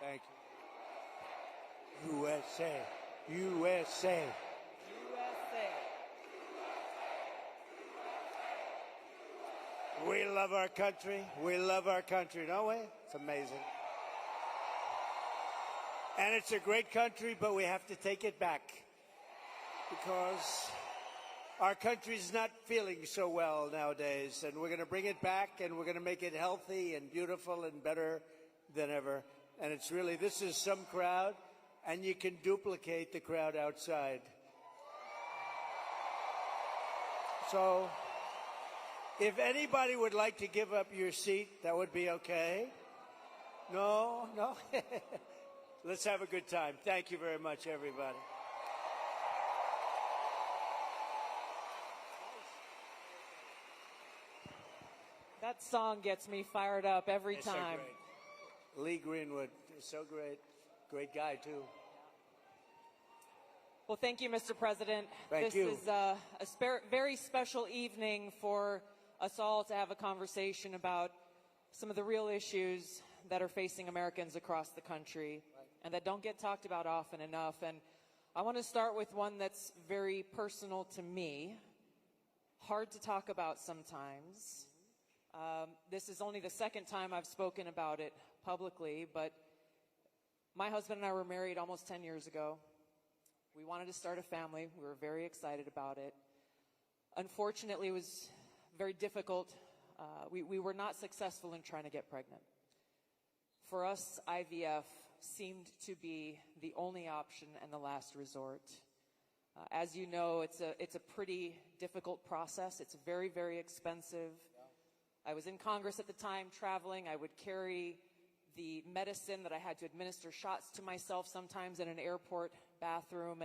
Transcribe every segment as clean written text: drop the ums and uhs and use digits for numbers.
Thank you. USA. USA. USA. We love our country. We love our country, don't we? It's amazing. And it's a great country, but we have to take it back because our country's not feeling so well nowadays, and we're going to bring it back, and we're going to make it healthy and beautiful and better than ever. And it's really, this is some crowd, and you can duplicate the crowd outside. So if anybody would like to give up your seat, that would be okay. No? Let's have a good time. Thank you very much, everybody. That song gets me fired up every time. So great. Lee Greenwood is so great. Great guy, too. Well, thank you, Mr. President. Thank you. This is a very special evening for us all to have a conversation about some of the real issues that are facing Americans across the country and that don't get talked about often enough. And I want to start with one that's very personal to me, hard to talk about sometimes. This is only the second time I've spoken about it publicly, but my husband and I were married almost 10 years ago. We wanted to start a family. We were very excited about it. Unfortunately, it was very difficult. We were not successful in trying to get pregnant. For us, IVF seemed to be the only option and the last resort. As you know, it's a pretty difficult process. It's very, very expensive. I was in Congress at the time, traveling. I would carry the medicine that I had to administer shots to myself sometimes in an airport bathroom.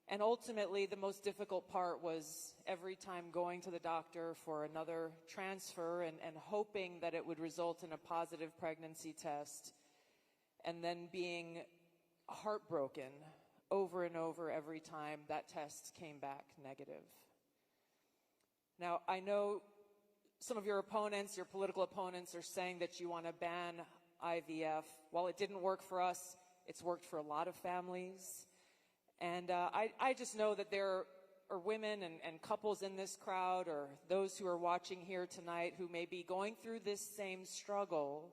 And ultimately, the most difficult part was every time going to the doctor for another transfer and hoping that it would result in a positive pregnancy test, and then being heartbroken over and over every time that test came back negative. Now, I know some of your opponents, your political opponents, are saying that you want to ban IVF. While it didn't work for us, it's worked for a lot of families. And I just know that there are women and couples in this crowd, or those who are watching here tonight, who may be going through this same struggle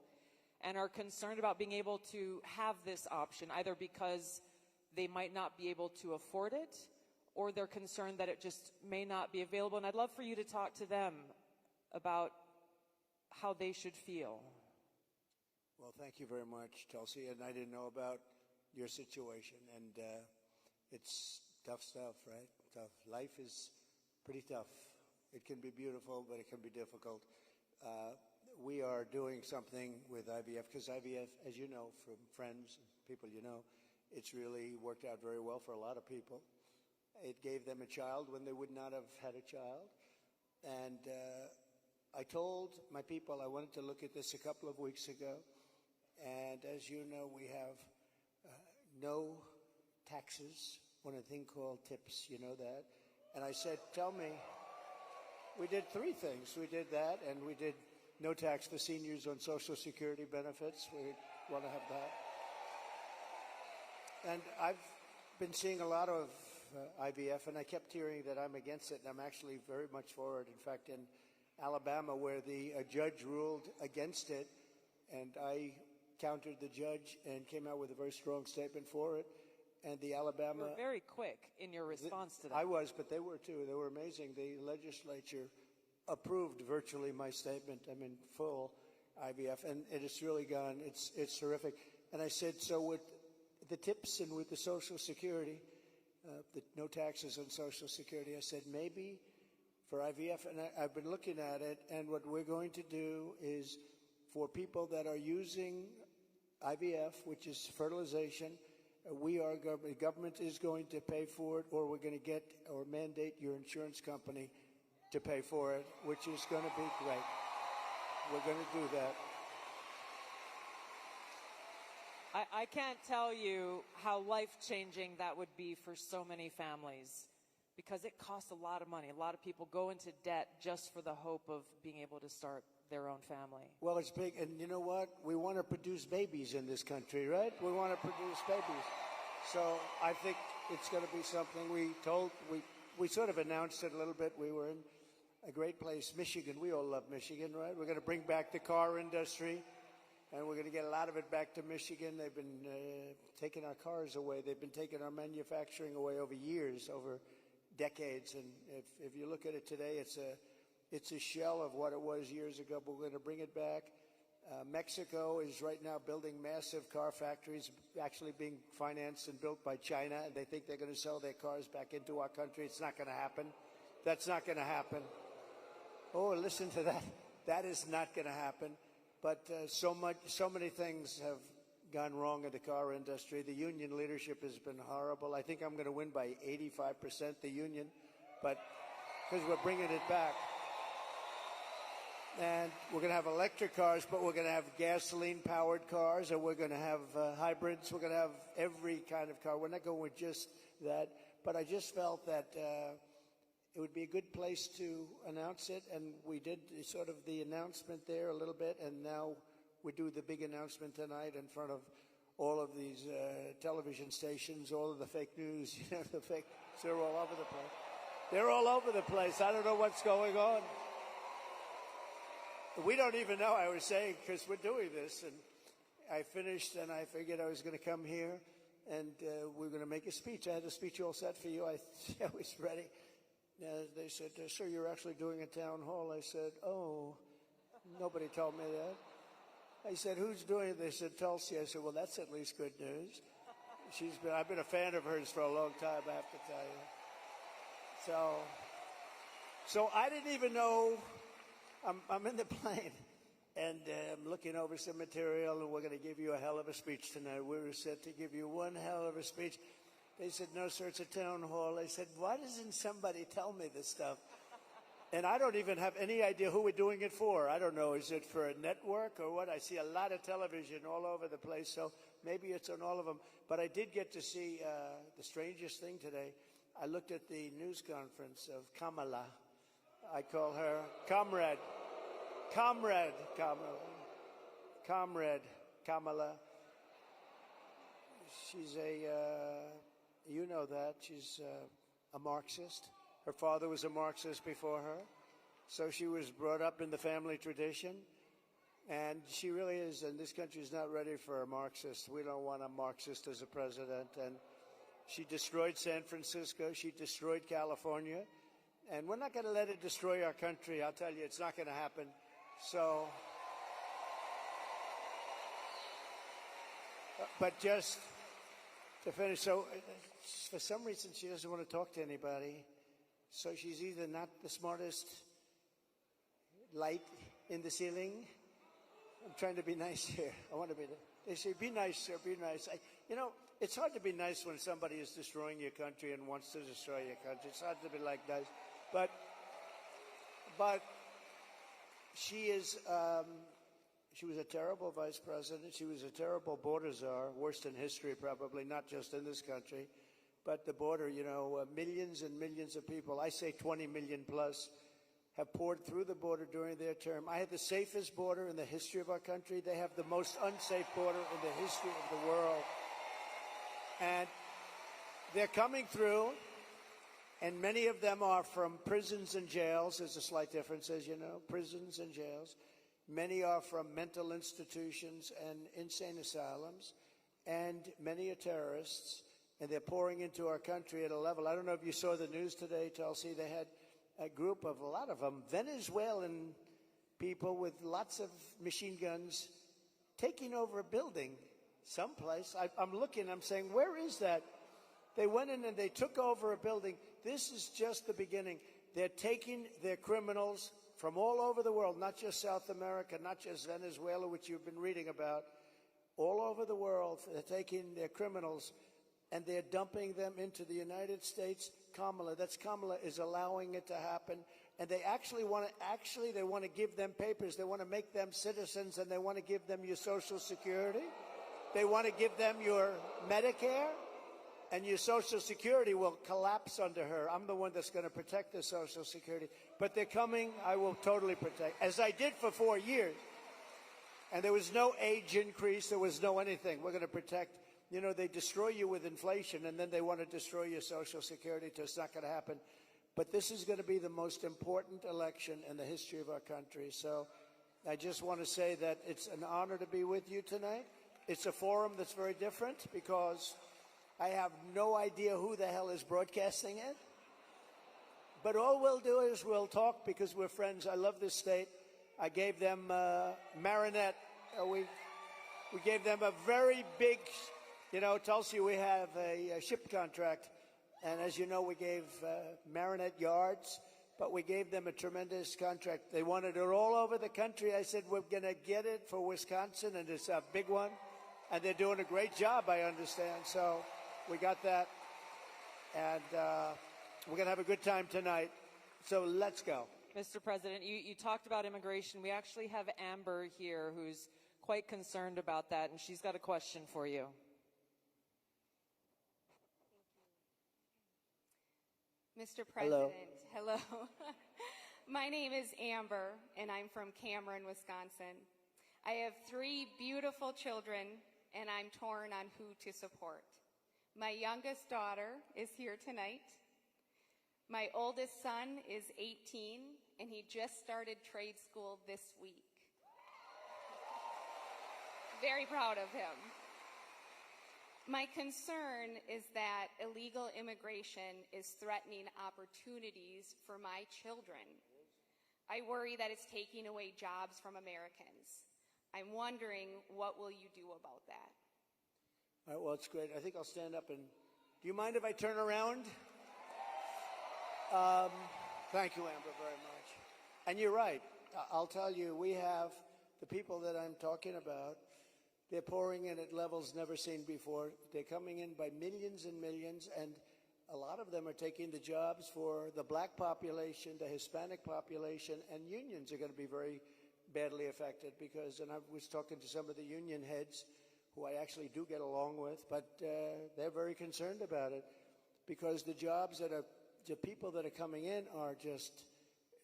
and are concerned about being able to have this option, either because they might not be able to afford it, or they're concerned that it just may not be available. And I'd love for you to talk to them about how they should feel. Well, thank you very much, Tulsi. And I didn't know about your situation. And it's tough stuff, right? Tough. Life is pretty tough. It can be beautiful, but it can be difficult. We are doing something with IVF, because IVF, as you know from friends and people you know, it's really worked out very well for a lot of people. It gave them a child when they would not have had a child. And I told my people I wanted to look at this a couple of weeks ago. And as you know, we have no taxes on a thing called tips. You know that? And I said, tell me, we did three things. We did that, and we did no tax for seniors on Social Security benefits. We want to have that. And I've been seeing a lot of IVF, and I kept hearing that I'm against it, and I'm actually very much for it. In fact, in Alabama, where the judge ruled against it, and I countered the judge and came out with a very strong statement for it. And the Alabama... You were very quick in your response to that. I was, but they were too. They were amazing. The legislature approved virtually my statement. I'm in full IVF, and it has really gone, it's terrific. And I said, so with the tips and with the Social Security, the no taxes on Social Security, I said, maybe for IVF, and I've been looking at it, and what we're going to do is for people that are using IVF, which is fertilization, the government is going to pay for it, or we're going to get or mandate your insurance company to pay for it, which is going to be great. We're going to do that. I can't tell you how life-changing that would be for so many families, because it costs a lot of money. A lot of people go into debt just for the hope of being able to start their own family. Well, it's big, and you know what? We want to produce babies in this country, right? We want to produce babies. So I think it's going to be something we sort of announced it a little bit. We were in a great place, Michigan. We all love Michigan, right? We're going to bring back the car industry, and we're going to get a lot of it back to Michigan. They've been taking our cars away. They've been taking our manufacturing away over years, over decades. And if you look at it today, it's a shell of what it was years ago, but we're going to bring it back. Mexico is right now building massive car factories, actually being financed and built by China, and they think they're going to sell their cars back into our country. It's not going to happen. That's not going to happen. Oh, listen to that. That is not going to happen. But so many things have gone wrong in the car industry. The union leadership has been horrible. I think I'm going to win by 85%, the union, but because we're bringing it back. And we're going to have electric cars, but we're going to have gasoline-powered cars, and we're going to have hybrids. We're going to have every kind of car. We're not going with just that. But I just felt that it would be a good place to announce it, and we did sort of the announcement there a little bit, and now we do the big announcement tonight in front of all of these television stations, all of the fake news. You know, they're all over the place. They're all over the place. I don't know what's going on. We don't even know, I was saying, because we're doing this. And I finished, and I figured I was going to come here, and we're going to make a speech. I had a speech all set for you. I was ready. They said, sir, you're actually doing a town hall. I said, oh, nobody told me that. I said, who's doing it? They said, Tulsi. I said, well, that's at least good news. I've been a fan of hers for a long time, I have to tell you. So I didn't even know. I'm in the plane, and I'm looking over some material, and we're going to give you a hell of a speech tonight. We were set to give you one hell of a speech. They said, no, sir, it's a town hall. I said, why doesn't somebody tell me this stuff? And I don't even have any idea who we're doing it for. I don't know. Is it for a network or what? I see a lot of television all over the place, so maybe it's on all of them. But I did get to see the strangest thing today. I looked at the news conference of Kamala. I call her Comrade Kamala. She's you know that. She's a Marxist. Her father was a Marxist before her. So she was brought up in the family tradition. And she really is, and this country is not ready for a Marxist. We don't want a Marxist as a president. And she destroyed San Francisco. She destroyed California. And we're not going to let it destroy our country. I'll tell you, it's not going to happen. So, but just to finish, so for some reason she doesn't want to talk to anybody. So she's either not the smartest light in the ceiling. I'm trying to be nice here. I want to be. They say, be nice, sir, be nice. You know, it's hard to be nice when somebody is destroying your country and wants to destroy your country. It's hard to be like nice. But she is, she was a terrible vice president. She was a terrible border czar, worst in history probably, not just in this country. But the border, you know, millions and millions of people, I say 20 million plus, have poured through the border during their term. I had the safest border in the history of our country. They have the most unsafe border in the history of the world. And they're coming through. And many of them are from prisons and jails. There's a slight difference, as you know, prisons and jails. Many are from mental institutions and insane asylums. And many are terrorists. And they're pouring into our country at a level. I don't know if you saw the news today, Tulsi. They had a lot of them, Venezuelan people with lots of machine guns taking over a building someplace. I'm looking, I'm saying, where is that? They went in and they took over a building. This is just the beginning. They're taking their criminals from all over the world, not just South America, not just Venezuela, which you've been reading about, all over the world. They're taking their criminals and they're dumping them into the United States. Kamala is allowing it to happen. And they want to give them papers. They want to make them citizens, and they want to give them your Social Security. They want to give them your Medicare. and your Social Security will collapse under her. I'm the one that's going to protect the Social Security. But they're coming. I will totally protect, as I did for 4 years. And there was no age increase. There was no anything. We're going to protect. You know, they destroy you with inflation, and then they want to destroy your Social Security. So it's not going to happen. But this is going to be the most important election in the history of our country. So I just want to say that it's an honor to be with you tonight. It's a forum that's very different because I have no idea who the hell is broadcasting it. But all we'll do is we'll talk because we're friends. I love this state. I gave them Marinette. We gave them a very big, you know, Tulsi, we have a ship contract. And as you know, we gave Marinette yards, but we gave them a tremendous contract. They wanted it all over the country. I said, we're going to get it for Wisconsin, and it's a big one. And they're doing a great job, I understand. So we got that. And we're going to have a good time tonight. So let's go. Mr. President, you talked about immigration. We actually have Amber here who's quite concerned about that, and she's got a question for you. Mr. President, hello. My name is Amber, and I'm from Cameron, Wisconsin. I have 3 beautiful children, and I'm torn on who to support. My youngest daughter is here tonight. My oldest son is 18, and he just started trade school this week. Very proud of him. My concern is that illegal immigration is threatening opportunities for my children. I worry that it's taking away jobs from Americans. I'm wondering, what will you do about that? All right, well, it's great. I think I'll stand up and... Do you mind if I turn around? Thank you, Amber, very much. And you're right. I'll tell you, we have the people that I'm talking about. They're pouring in at levels never seen before. They're coming in by millions and millions, and a lot of them are taking the jobs for the black population, the Hispanic population, and unions are going to be very badly affected because, and I was talking to some of the union heads who I actually do get along with, but they're very concerned about it because the jobs that are, the people that are coming in are just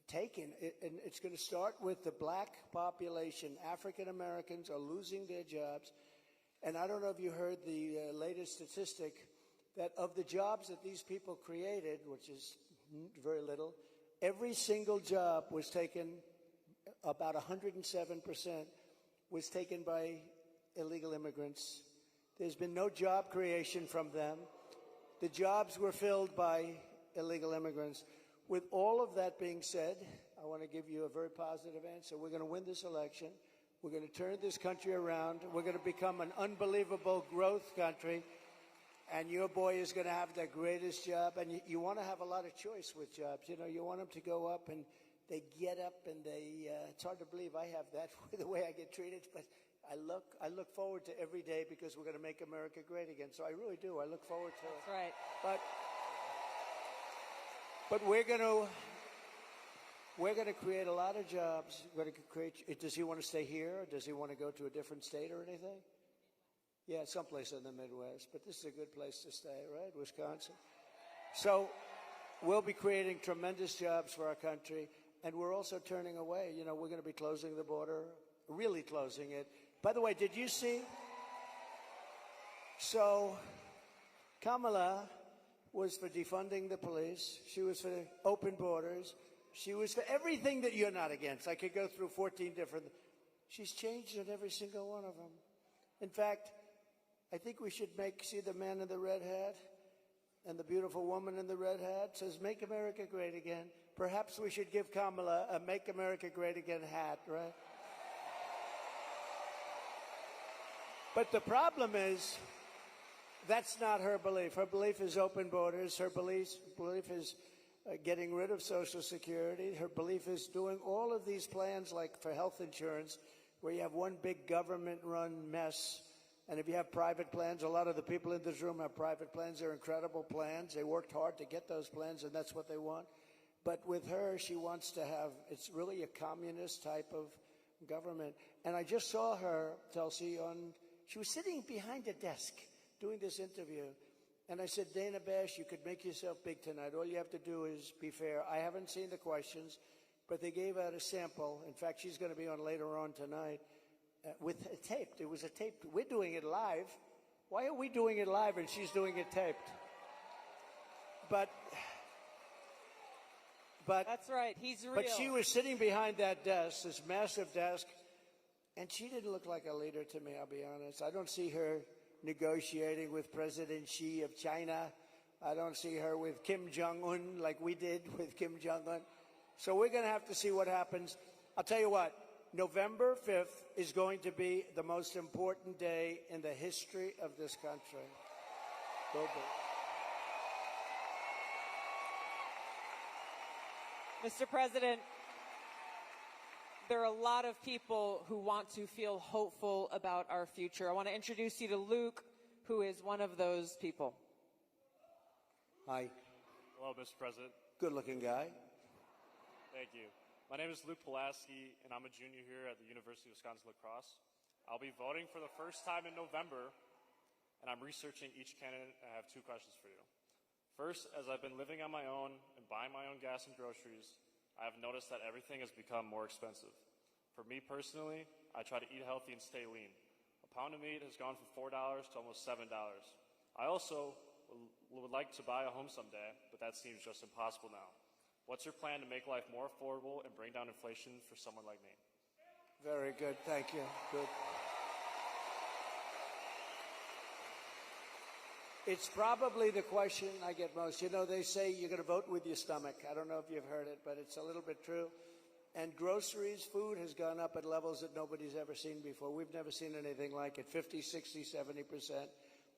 taken, and it's going to start with the black population. African Americans are losing their jobs, and I don't know if you heard the latest statistic that of the jobs that these people created, which is very little, every single job was taken, about 107% was taken by illegal immigrants. There's been no job creation from them. The jobs were filled by illegal immigrants. With all of that being said, I want to give you a very positive answer. We're going to win this election. We're going to turn this country around. We're going to become an unbelievable growth country. And your boy is going to have the greatest job. And you want to have a lot of choice with jobs. You know, you want them to go up and they get up and they, it's hard to believe I have that the way I get treated. But I look forward to every day because we're going to make America great again. So I really do. I look forward to it. That's right. But we're going to create a lot of jobs. We're going to create. Does he want to stay here, or does he want to go to a different state or anything? Yeah, someplace in the Midwest. But this is a good place to stay, right? Wisconsin. So we'll be creating tremendous jobs for our country, and we're also turning away. You know, we're going to be closing the border, really closing it. By the way, did you see? So Kamala was for defunding the police. She was for open borders. She was for everything that you're not against. I could go through 14 different. She's changed on every single one of them. In fact, I think we should see the man in the red hat and the beautiful woman in the red hat says, "Make America Great Again." Perhaps we should give Kamala a "Make America Great Again" hat, right? But the problem is, that's not her belief. Her belief is open borders. Her belief is getting rid of Social Security. Her belief is doing all of these plans like for health insurance where you have one big government-run mess. And if you have private plans, a lot of the people in this room have private plans. They're incredible plans. They worked hard to get those plans, and that's what they want. But with her, she wants to have, it's really a communist type of government. And I just saw her, Tulsi, she was sitting behind a desk doing this interview, And I said, Dana Bash, you could make yourself big tonight. All you have to do is be fair. I haven't seen the questions, but they gave out a sample. In fact, she's going to be on later on tonight with a taped. It was a taped. We're doing it live. Why are we doing it live and she's doing it taped? But That's right. He's real. But she was sitting behind that desk, this massive desk, and she didn't look like a leader to me, I'll be honest. I don't see her negotiating with President Xi of China. I don't see her with Kim Jong-un like we did with Kim Jong-un. So we're going to have to see what happens. I'll tell you what, November 5th is going to be the most important day in the history of this country. Go big. Mr. President, there are a lot of people who want to feel hopeful about our future. I want to introduce you to Luke, who is one of those people. Hi. Hello, Mr. President. Good-looking guy. Thank you. My name is Luke Pulaski, and I'm a junior here at the University of Wisconsin-La Crosse. I'll be voting for the first time in November, and I'm researching each candidate. I have 2 questions for you. First, as I've been living on my own and buying my own gas and groceries, I have noticed that everything has become more expensive. For me personally, I try to eat healthy and stay lean. A pound of meat has gone from $4 to almost $7. I also would like to buy a home someday, but that seems just impossible now. What's your plan to make life more affordable and bring down inflation for someone like me? Very good. Thank you. Good. It's probably the question I get most. You know, they say you're going to vote with your stomach. I don't know if you've heard it, but it's a little bit true. And groceries, food has gone up at levels that nobody's ever seen before. We've never seen anything like it, 50, 60, 70%.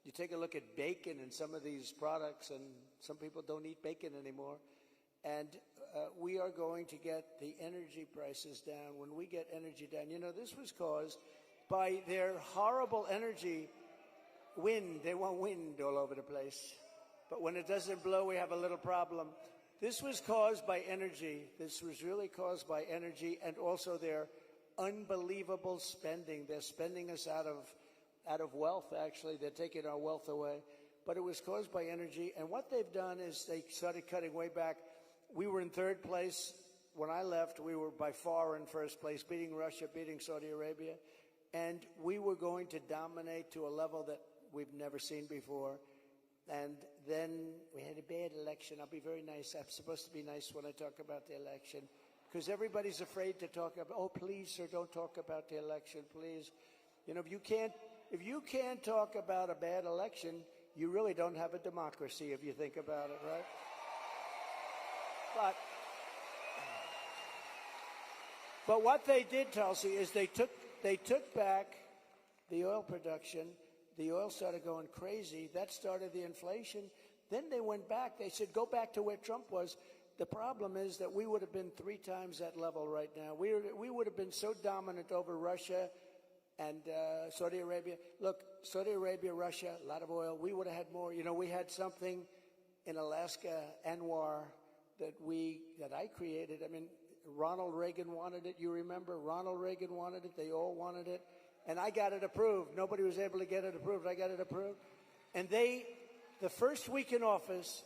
You take a look at bacon and some of these products, and some people don't eat bacon anymore. And we are going to get the energy prices down. When we get energy down, you know, this was caused by their horrible energy wind. They want wind all over the place. But when it doesn't blow, we have a little problem. This was caused by energy. This was really caused by energy and also their unbelievable spending. They're spending us out of wealth, actually. They're taking our wealth away. But it was caused by energy. And what they've done is they started cutting way back. We were in 3rd place. When I left, we were by far in 1st place, beating Russia, beating Saudi Arabia. And we were going to dominate to a level that we've never seen before. And then we had a bad election. I'll be very nice. I'm supposed to be nice when I talk about the election, because everybody's afraid to talk about, oh, please, sir, don't talk about the election, please. You know, if you can't talk about a bad election, you really don't have a democracy if you think about it, right? But what they did, Tulsi, is they took back the oil production. The oil started going crazy. That started the inflation. Then they went back. They said, go back to where Trump was. The problem is that we would have been 3 times that level right now. We would have been so dominant over Russia and Saudi Arabia. Look, Saudi Arabia, Russia, a lot of oil. We would have had more. You know, we had something in Alaska, Anwar, that I created. I mean, Ronald Reagan wanted it. You remember? Ronald Reagan wanted it. They all wanted it. And I got it approved. Nobody was able to get it approved. I got it approved. And the first week in office,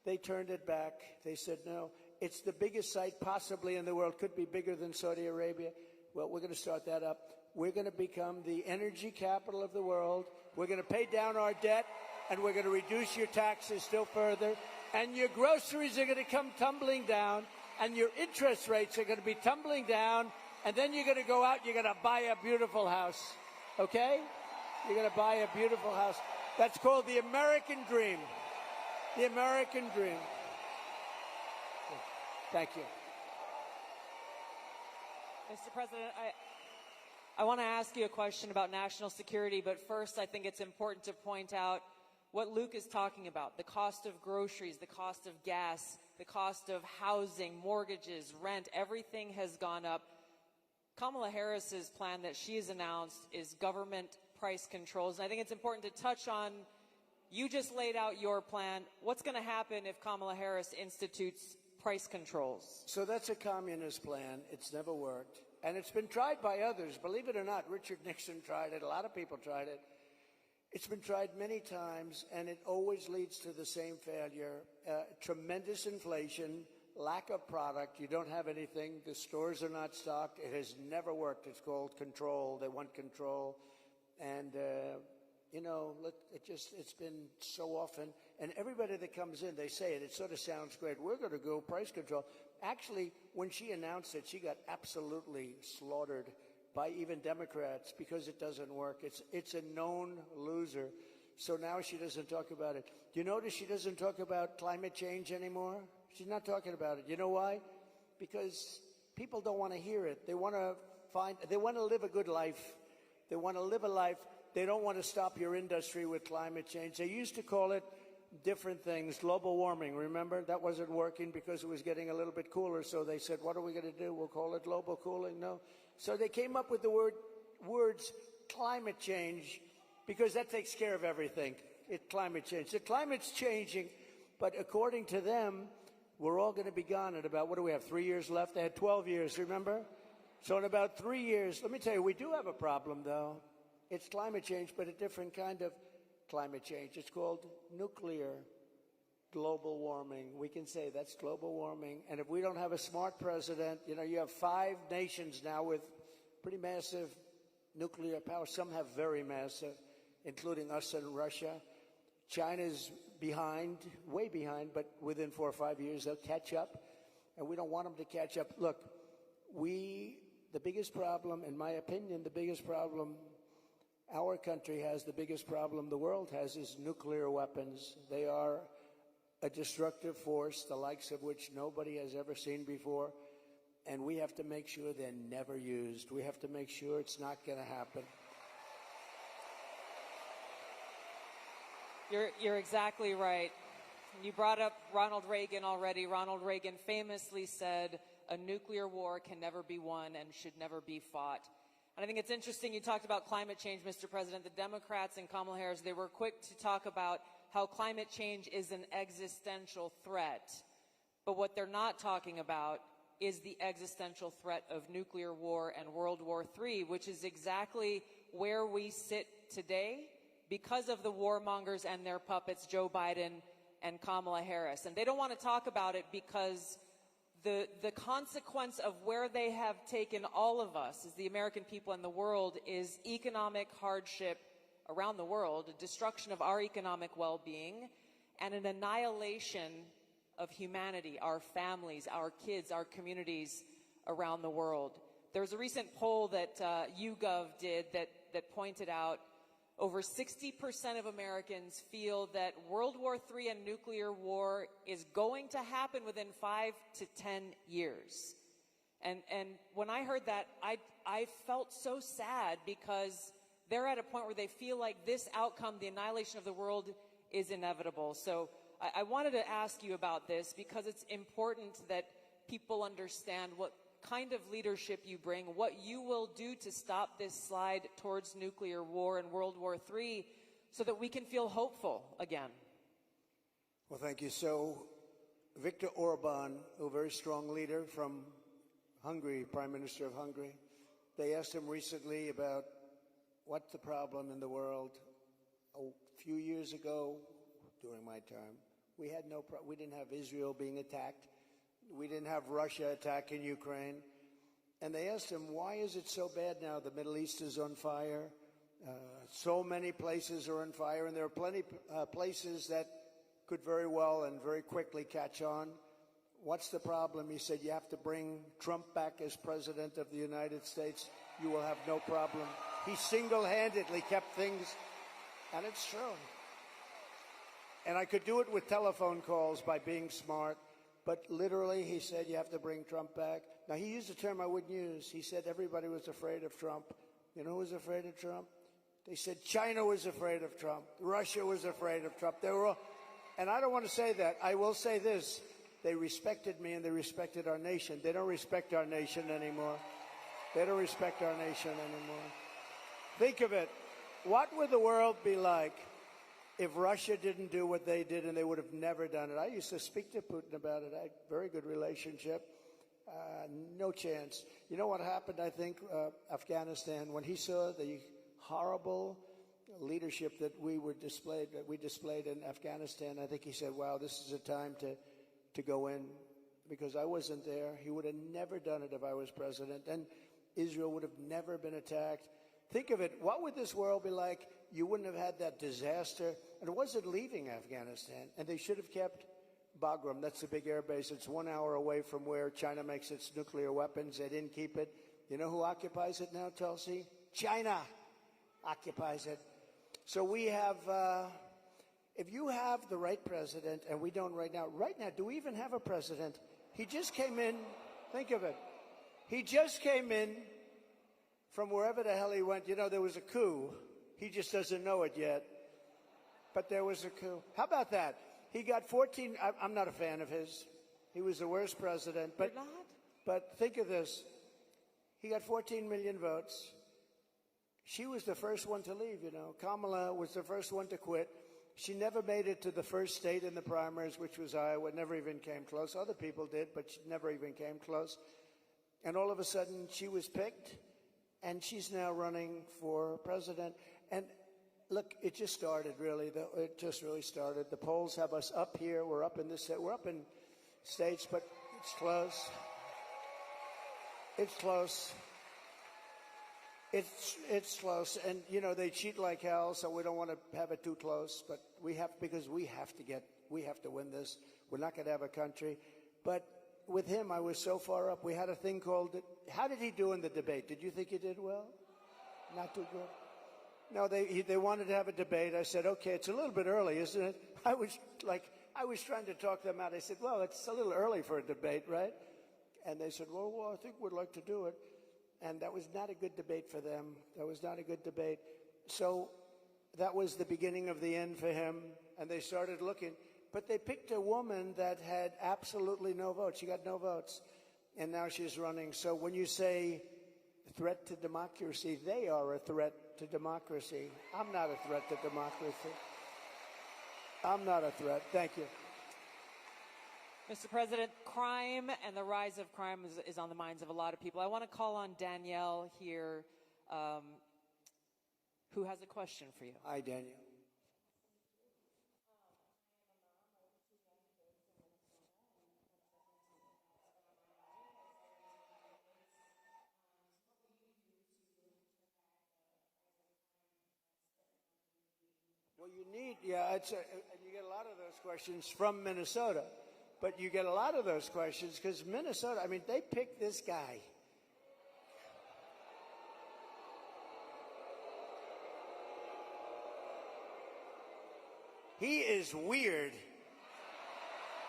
they turned it back. They said, no, it's the biggest site possibly in the world. Could be bigger than Saudi Arabia. Well, we're going to start that up. We're going to become the energy capital of the world. We're going to pay down our debt, and we're going to reduce your taxes still further. And your groceries are going to come tumbling down, and your interest rates are going to be tumbling down. And then you're going to go out, you're going to buy a beautiful house, okay? You're going to buy a beautiful house. That's called the American dream. The American dream. Thank you. Mr. President, I want to ask you a question about national security, but first I think it's important to point out what Luke is talking about, the cost of groceries, the cost of gas, the cost of housing, mortgages, rent, everything has gone up. Kamala Harris's plan that she has announced is government price controls. And I think it's important to touch on, you just laid out your plan. What's going to happen if Kamala Harris institutes price controls? So that's a communist plan. It's never worked. And it's been tried by others. Believe it or not, Richard Nixon tried it. A lot of people tried it. It's been tried many times, and it always leads to the same failure. Tremendous inflation, lack of product. You don't have anything. The stores are not stocked. It has never worked. It's called control. They want control. And, it's been so often. And everybody that comes in, they say it. It sort of sounds great. We're going to go price control. Actually, when she announced it, she got absolutely slaughtered by even Democrats because it doesn't work. It's a known loser. So now she doesn't talk about it. Do you notice she doesn't talk about climate change anymore? She's not talking about it. You know why? Because people don't want to hear it. They want to live a good life. They want to live a life. They don't want to stop your industry with climate change. They used to call it different things, global warming. Remember? That wasn't working because it was getting a little bit cooler. So they said, what are we going to do? We'll call it global cooling. No. So they came up with the words climate change because that takes care of everything. Climate change. The climate's changing, but according to them, we're all going to be gone in about, what do we have, 3 years left? They had 12 years, remember? So in about 3 years, let me tell you, we do have a problem, though. It's climate change, but a different kind of climate change. It's called nuclear global warming. We can say that's global warming. And if we don't have a smart president, you have 5 nations now with pretty massive nuclear power. Some have very massive, including us and Russia. China's behind, way behind, but within 4 or 5 years they'll catch up. And we don't want them to catch up. Look, the biggest problem, in my opinion, the biggest problem our country has, the biggest problem the world has, is nuclear weapons. They are a destructive force, the likes of which nobody has ever seen before, and we have to make sure they're never used. We have to make sure it's not going to happen. You're exactly right. You brought up Ronald Reagan already. Ronald Reagan famously said, a nuclear war can never be won and should never be fought. And I think it's interesting you talked about climate change, Mr. President. The Democrats and Kamala Harris, they were quick to talk about how climate change is an existential threat. But what they're not talking about is the existential threat of nuclear war and World War III, which is exactly where we sit today because of the warmongers and their puppets, Joe Biden and Kamala Harris. And they don't want to talk about it because the consequence of where they have taken all of us as the American people and the world is economic hardship around the world, a destruction of our economic well-being, and an annihilation of humanity, our families, our kids, our communities around the world. There was a recent poll that YouGov did that pointed out over 60% of Americans feel that World War III and nuclear war is going to happen within 5 to 10 years. And when I heard that, I felt so sad because they're at a point where they feel like this outcome, the annihilation of the world, is inevitable. So I wanted to ask you about this because it's important that people understand what kind of leadership you bring, what you will do to stop this slide towards nuclear war and World War III so that we can feel hopeful again. Well, thank you. So Viktor Orban, a very strong leader from Hungary, Prime Minister of Hungary, they asked him recently about what's the problem in the world. A few years ago, during my term, we didn't have Israel being attacked. We didn't have Russia attacking Ukraine. And they asked him, why is it so bad now? The Middle East is on fire. So many places are on fire, and there are plenty places that could very well and very quickly catch on. What's the problem? He said, you have to bring Trump back as president of the United States. You will have no problem. He single-handedly kept things, and it's true. And I could do it with telephone calls by being smart. But literally, he said, you have to bring Trump back. Now, he used a term I wouldn't use. He said everybody was afraid of Trump. You know who was afraid of Trump? They said China was afraid of Trump. Russia was afraid of Trump. They were all, and I don't want to say that. I will say this. They respected me and they respected our nation. They don't respect our nation anymore. They don't respect our nation anymore. Think of it. What would the world be like if Russia didn't do what they did, and they would have never done it? I used to speak to Putin about it. I had a very good relationship. No chance. You know what happened, I think, Afghanistan, when he saw the horrible leadership that we displayed in Afghanistan. I think he said, wow, this is a time to go in, because I wasn't there. He would have never done it if I was president, and Israel would have never been attacked. Think of it. What would this world be like? You wouldn't have had that disaster. And it wasn't leaving Afghanistan. And they should have kept Bagram. That's the big air base. It's 1 hour away from where China makes its nuclear weapons. They didn't keep it. You know who occupies it now, Tulsi? China occupies it. So we have, if you have the right president, and we don't right now, do we even have a president? He just came in. Think of it. He just came in from wherever the hell he went. You know, there was a coup. He just doesn't know it yet. But there was a coup. How about that? He got 14. I'm not a fan of his. He was the worst president. But, You're not? But think of this. He got 14 million votes. She was the first one to leave, you know. Kamala was the first one to quit. She never made it to the first state in the primaries, which was Iowa. Never even came close. Other people did, but she never even came close. And all of a sudden, she was picked. And she's now running for president. And look, it just started, really. It just really started. The polls have us up here. We're up in states, but it's close. It's close. It's close. And, you know, they cheat like hell, so we don't want to have it too close. But because we have to win this. We're not going to have a country. But with him, I was so far up. We had a thing called, how did he do in the debate? Did you think he did well? Not too good? No, they wanted to have a debate. I said, okay, it's a little bit early, isn't it? I was trying to talk them out. I said, well, it's a little early for a debate, right? And they said, well, I think we'd like to do it. And that was not a good debate for them. That was not a good debate. So that was the beginning of the end for him. And they started looking. But they picked a woman that had absolutely no votes. She got no votes. And now she's running. So when you say threat to democracy, they are a threat to democracy. I'm not a threat to democracy. I'm not a threat. Thank you. Mr. President, crime and the rise of crime is on the minds of a lot of people. I want to call on Danielle here, who has a question for you. Hi, Danielle. Well, you get a lot of those questions from Minnesota, but you get a lot of those questions because Minnesota, I mean, they picked this guy. He is weird.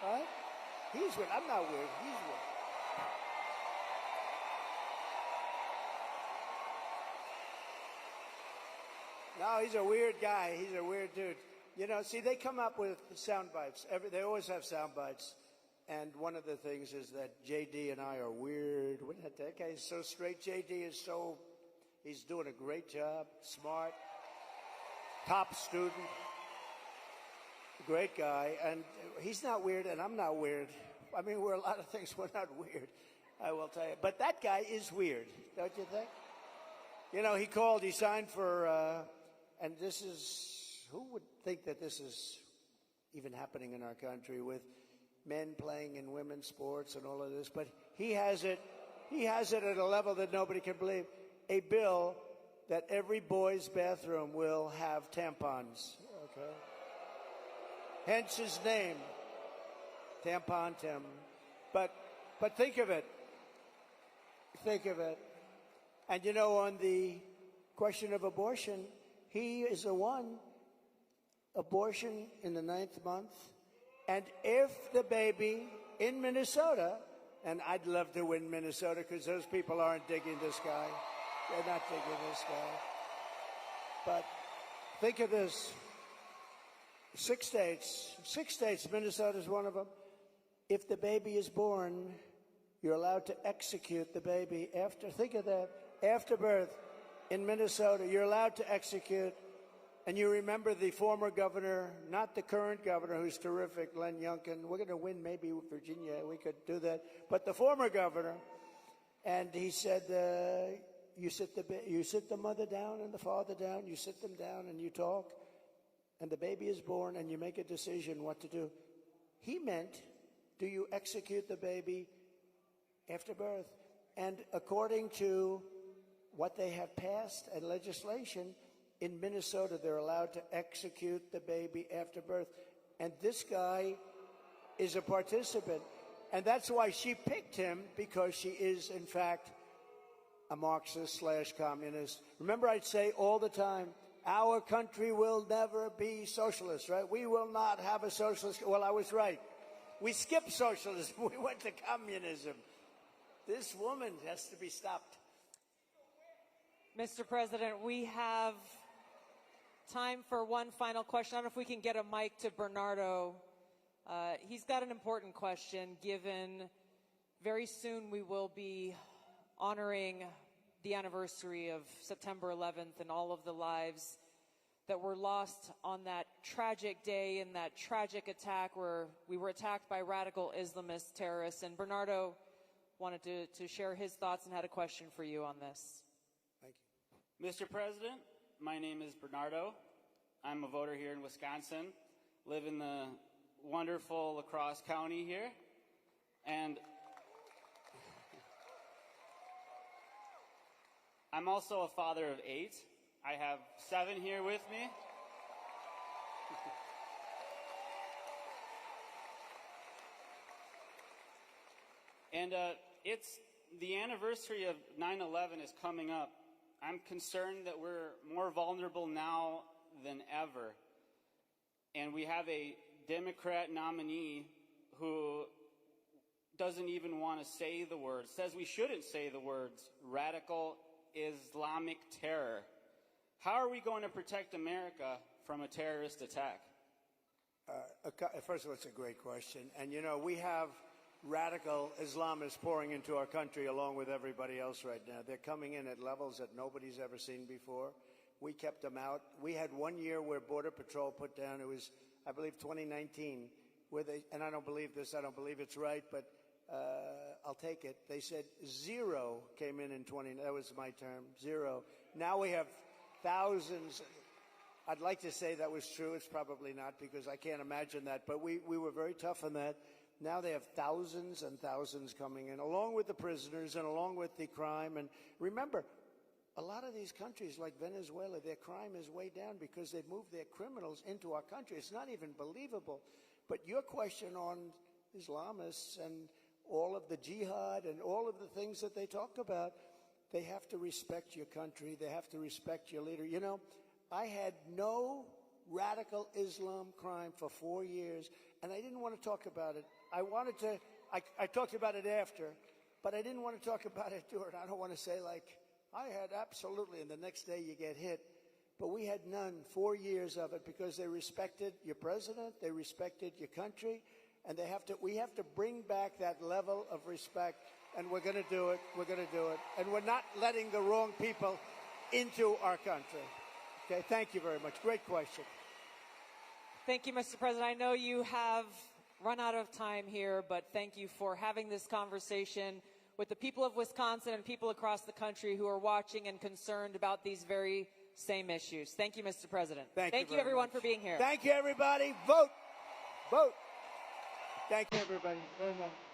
Right? He's weird. I'm not weird. He's weird. No, he's a weird guy. He's a weird dude. You know, see, they come up with sound bites. They always have sound bites. And one of the things is that JD and I are weird. That guy is so straight. JD is he's doing a great job. Smart. Top student. Great guy. And he's not weird, and I'm not weird. I mean, we're a lot of things. We're not weird, I will tell you. But that guy is weird, don't you think? You know, he signed for... And this is, who would think that this is even happening in our country with men playing in women's sports and all of this? But he has it at a level that nobody can believe. A bill that every boy's bathroom will have tampons, okay? Hence his name, Tampon Tim. But think of it. Think of it. And you know, on the question of abortion, he is the one, abortion in the 9th month. And if the baby in Minnesota, and I'd love to win Minnesota because those people aren't digging this guy. They're not digging this guy. But think of this. 6 states, Minnesota's one of them. If the baby is born, you're allowed to execute the baby think of that, after birth. In Minnesota, you're allowed to execute, and you remember the former governor, not the current governor, who's terrific, Len Youngkin. We're going to win maybe Virginia. We could do that. But the former governor, and he said, you sit the mother down and the father down, you sit them down and you talk, and the baby is born and you make a decision what to do. He meant, do you execute the baby after birth? And according to what they have passed and legislation, in Minnesota, they're allowed to execute the baby after birth. And this guy is a participant. And that's why she picked him, because she is, in fact, a Marxist/communist. Remember, I'd say all the time, our country will never be socialist, right? We will not have a socialist. Well, I was right. We skipped socialism. We went to communism. This woman has to be stopped. Mr. President, we have time for one final question. I don't know if we can get a mic to Bernardo. He's got an important question, given very soon we will be honoring the anniversary of September 11th and all of the lives that were lost on that tragic day and that tragic attack where we were attacked by radical Islamist terrorists. And Bernardo wanted to share his thoughts and had a question for you on this. Thank you. Mr. President, my name is Bernardo. I'm a voter here in Wisconsin, live in the wonderful La Crosse County here, and I'm also a father of 8. I have 7 here with me. And it's the anniversary of 9/11 is coming up. I'm concerned that we're more vulnerable now than ever. And we have a Democrat nominee who doesn't even want to say the words, says we shouldn't say the words, radical Islamic terror. How are we going to protect America from a terrorist attack? First of all, it's a great question. And, you know, we have radical Islamists pouring into our country along with everybody else right now. They're coming in at levels that nobody's ever seen before. We kept them out. We had 1 year where Border Patrol put down, it was, I believe, 2019, where they, and I don't believe this, I don't believe it's right, but I'll take it. They said 0 came in 20, that was my term, 0. Now we have thousands. I'd like to say that was true. It's probably not, because I can't imagine that, but we were very tough on that. Now they have thousands and thousands coming in, along with the prisoners and along with the crime. And remember, a lot of these countries like Venezuela, their crime is way down because they've moved their criminals into our country. It's not even believable. But your question on Islamists and all of the jihad and all of the things that they talk about, they have to respect your country. They have to respect your leader. You know, I had no radical Islam crime for 4 years, and I didn't want to talk about it. I talked about it after, but I didn't want to talk about it during. I don't want to say, like, I had absolutely, and the next day you get hit. But we had none, 4 years of it, because they respected your president, they respected your country, and we have to bring back that level of respect, and we're going to do it. We're going to do it. And we're not letting the wrong people into our country. Okay, thank you very much. Great question. Thank you, Mr. President. I know you have run out of time here, but thank you for having this conversation with the people of Wisconsin and people across the country who are watching and concerned about these very same issues. Thank you, Mr. President. Thank you everyone, much. for being here. Thank you, everybody. Vote. Vote. Thank you, everybody. Very much.